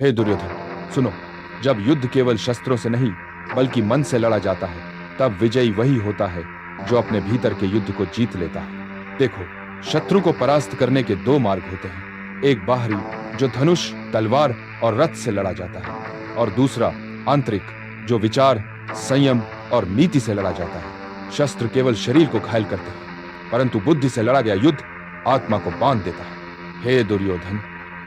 हे दुर्योधन सुनो, जब युद्ध केवल शस्त्रों से नहीं बल्कि मन से लड़ा जाता है, तब विजयी वही होता है जो अपने भीतर के युद्ध को जीत लेता है। देखो, शत्रु को परास्त करने के दो मार्ग होते हैं। एक बाहरी, जो धनुष, तलवार और रथ से लड़ा जाता है, और दूसरा आंतरिक, जो विचार, संयम और नीति से लड़ा जाता है। शस्त्र केवल शरीर को घायल करते हैं, परंतु बुद्धि से लड़ा गया युद्ध आत्मा को बांध देता है। हे दुर्योधन,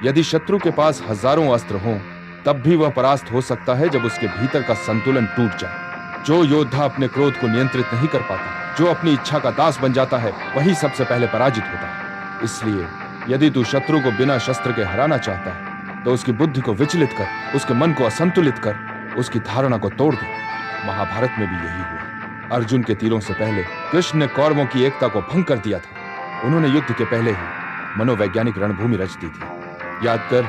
यदि शत्रु के पास हजारों अस्त्र हों, तब भी वह परास्त हो सकता है जब उसके भीतर का संतुलन टूट जाए। जो योद्धा अपने क्रोध को नियंत्रित नहीं कर पाता, जो अपनी इच्छा का दास बन जाता है, वही सबसे पहले पराजित होता है। इसलिए यदि तू शत्रु को बिना शस्त्र के हराना चाहता है, तो उसकी बुद्धि को विचलित कर, उसके मन को असंतुलित कर, उसकी धारणा को तोड़ दे। महाभारत में भी यही हुआ। अर्जुन के तीरों से पहले कृष्ण ने कौरवों की एकता को भंग कर दिया था। उन्होंने युद्ध के पहले ही मनोवैज्ञानिक रणभूमि रच दी थी। याद कर,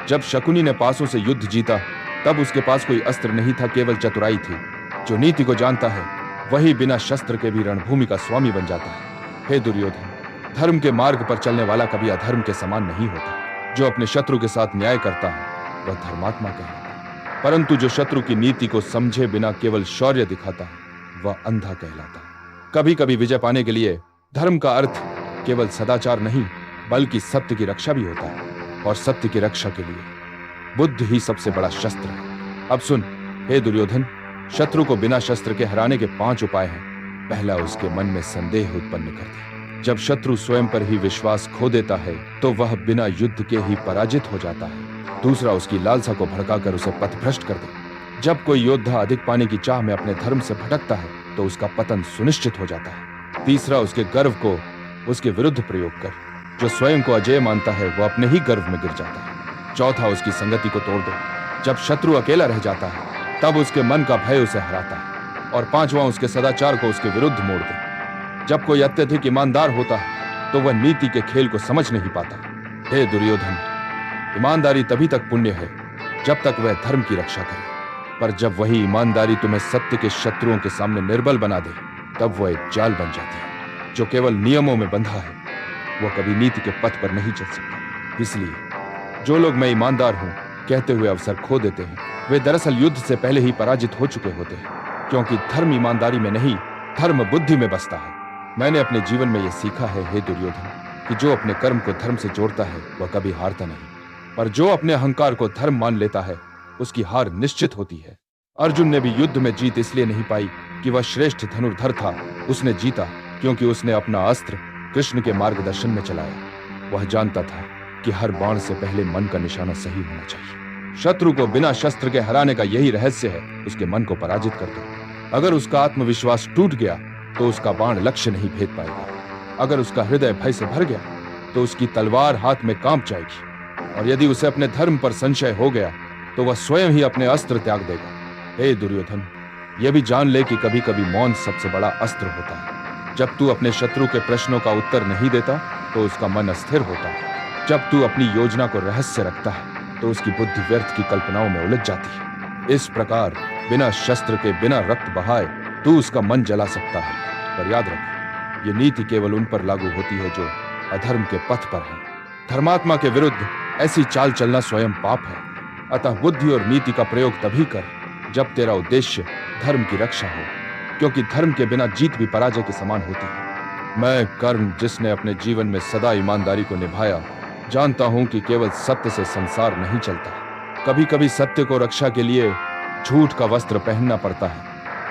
जब शकुनी ने पासों से युद्ध जीता, तब उसके पास कोई अस्त्र नहीं था, केवल चतुराई थी। जो नीति को जानता है, वही बिना शस्त्र के भी रणभूमि का स्वामी बन जाता है। हे दुर्योधन, धर्म के मार्ग पर चलने वाला कभी अधर्म के समान नहीं होता। जो अपने शत्रु के साथ न्याय करता है, वह धर्मात्मा कहलाता है। परंतु जो शत्रु की नीति को समझे बिना केवल शौर्य दिखाता है, वह अंधा कहलाता है। कभी कभी विजय पाने के लिए धर्म का अर्थ केवल सदाचार नहीं, बल्कि सत्य की रक्षा भी होता है। और सत्य की रक्षा के लिए बुद्ध ही सबसे बड़ा शस्त्र है। अब सुन, हे दुर्योधन, शत्रु को बिना शस्त्र के हराने के 5 उपाय हैं। पहला, उसके मन में संदेह उत्पन्न कर दे। जब शत्रु स्वयं पर ही विश्वास खो देता है, तो वह बिना युद्ध के ही पराजित हो जाता है। दूसरा, उसकी लालसा को भड़काकर उसे पथभ्रष्ट कर दे। जब कोई योद्धा अधिक पाने की चाह में अपने धर्म से भटकता है, तो उसका पतन सुनिश्चित हो जाता है। तीसरा, उसके गर्व को उसके विरुद्ध प्रयोग कर। जो स्वयं को अजेय मानता है, वह अपने ही गर्व में गिर जाता है। चौथा, उसकी संगति को तोड़ दे। जब शत्रु अकेला रह जाता है, तब उसके मन का भय उसे हराता है। और पांचवां, उसके सदाचार को उसके विरुद्ध मोड़ दे। जब कोई अत्यधिक ईमानदार होता है, तो वह नीति के खेल को समझ नहीं पाता। हे दुर्योधन, ईमानदारी तभी तक पुण्य है जब तक वह धर्म की रक्षा करे। पर जब वही ईमानदारी तुम्हें सत्य के शत्रुओं के सामने निर्बल बना दे, तब वह एक जाल बन जाती है। जो केवल नियमों में बंधा है, वह कभी नीति के पथ पर नहीं चल सकता। इसलिए जो लोग मैं ईमानदार हूं कहते हुए अवसर खो देते हैं, वे दरअसल युद्ध से पहले ही पराजित हो चुके होते हैं। क्योंकि धर्म ईमानदारी में नहीं, धर्म बुद्धि में बसता है। मैंने अपने जीवन में यह सीखा है, हे दुर्योधन, कि जो अपने कर्म को धर्म से जोड़ता है, वह कभी हारता नहीं। पर जो अपने अहंकार को धर्म मान लेता है, उसकी हार निश्चित होती है। अर्जुन ने भी युद्ध में जीत इसलिए नहीं पाई कि वह श्रेष्ठ धनुर्धर था। उसने जीता क्योंकि उसने अपना अस्त्र कृष्ण के मार्गदर्शन में चलाया। वह जानता था कि हर बाण से पहले मन का निशाना सही होना चाहिए। शत्रु को बिना शस्त्र के हराने का यही रहस्य है। उसके मन को पराजित कर दो। अगर उसका आत्मविश्वास टूट गया, तो उसका बाण लक्ष्य नहीं भेद पाएगा। अगर उसका हृदय भय से भर गया, तो उसकी तलवार हाथ में कांप जाएगी। और यदि उसे अपने धर्म पर संशय हो गया, तो वह स्वयं ही अपने अस्त्र त्याग देगा। हे दुर्योधन, यह भी जान ले कि कभी कभी मौन सबसे बड़ा अस्त्र होता है। जब तू अपने शत्रु के प्रश्नों का उत्तर नहीं देता, तो उसका मन अस्थिर होता है। जब तू अपनी योजना को रहस्य रखता है, तो उसकी बुद्धि व्यर्थ की कल्पनाओं में उलझ जाती है। इस प्रकार बिना शस्त्र के, बिना रक्त बहाए तू उसका मन जला सकता है। पर याद रख, ये नीति केवल उन पर लागू होती है जो अधर्म के पथ पर है। धर्मात्मा के विरुद्ध ऐसी चाल चलना स्वयं पाप है। अतः बुद्धि और नीति का प्रयोग तभी कर जब तेरा उद्देश्य धर्म की रक्षा हो, क्योंकि धर्म के बिना जीत भी पराजय के समान होती है। मैं कर्ण, जिसने अपने जीवन में सदा ईमानदारी को निभाया, जानता हूं कि केवल सत्य से संसार नहीं चलता। कभी कभी सत्य को रक्षा के लिए झूठ का वस्त्र पहनना पड़ता है।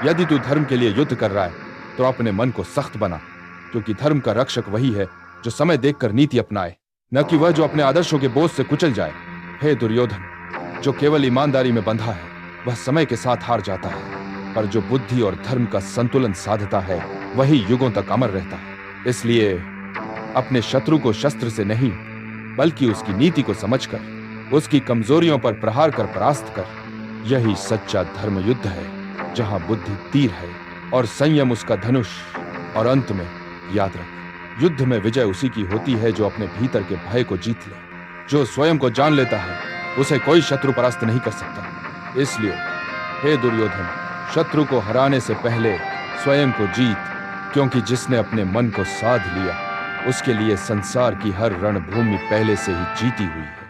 यदि तू धर्म के लिए युद्ध कर रहा है, तो अपने मन को सख्त बना, क्योंकि धर्म का रक्षक वही है जो समय देखकर नीति अपनाए, न कि वह जो अपने आदर्शों के बोझ से कुचल जाए। हे दुर्योधन, जो केवल ईमानदारी में बंधा है, वह समय के साथ हार जाता है। पर जो बुद्धि और धर्म का संतुलन साधता है, वही युगों तक अमर रहता है। इसलिए अपने शत्रु को शस्त्र से नहीं, बल्कि उसकी नीति को समझकर, उसकी कमजोरियों पर प्रहार कर परास्त कर। यही सच्चा धर्म युद्ध है, जहां बुद्धि तीर है और संयम उसका धनुष। और अंत में याद रख, युद्ध में विजय उसी की होती है जो अपने भीतर के भय को जीत ले। जो स्वयं को जान लेता है, उसे कोई शत्रु परास्त नहीं कर सकता। इसलिए हे दुर्योधन, शत्रु को हराने से पहले स्वयं को जीत, क्योंकि जिसने अपने मन को साध लिया, उसके लिए संसार की हर रणभूमि पहले से ही जीती हुई है।